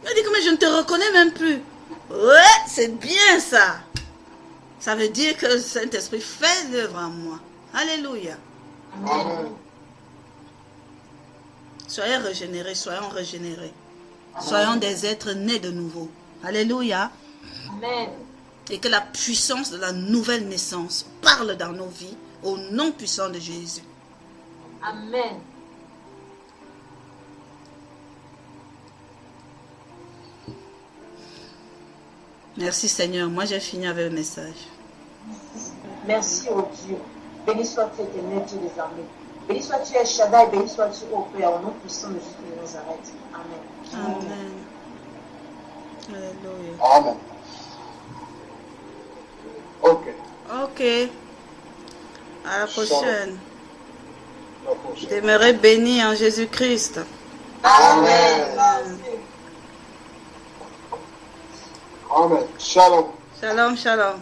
Il dit que mais je ne te reconnais même plus. Ouais, c'est bien ça. Ça veut dire que le Saint-Esprit fait l'œuvre en moi. Alléluia. Amen. Soyez régénérés, soyons régénérés. Soyons des êtres nés de nouveau. Alléluia. Amen. Et que la puissance de la nouvelle naissance parle dans nos vies au nom puissant de Jésus. Amen. Merci Seigneur. Moi j'ai fini avec le message. Merci au Dieu. Béni soit-tu éternel Dieu des armées. Béni sois-tu El Shaddai, béni sois-tu au Père, au nom puissant de Jésus de Nazareth. Amen. Amen. Alléluia. Amen. Ok. Ok. À la prochaine. La prochaine. Demeurez bénis en Jésus-Christ. Amen. Amen. Shalom. Shalom, shalom.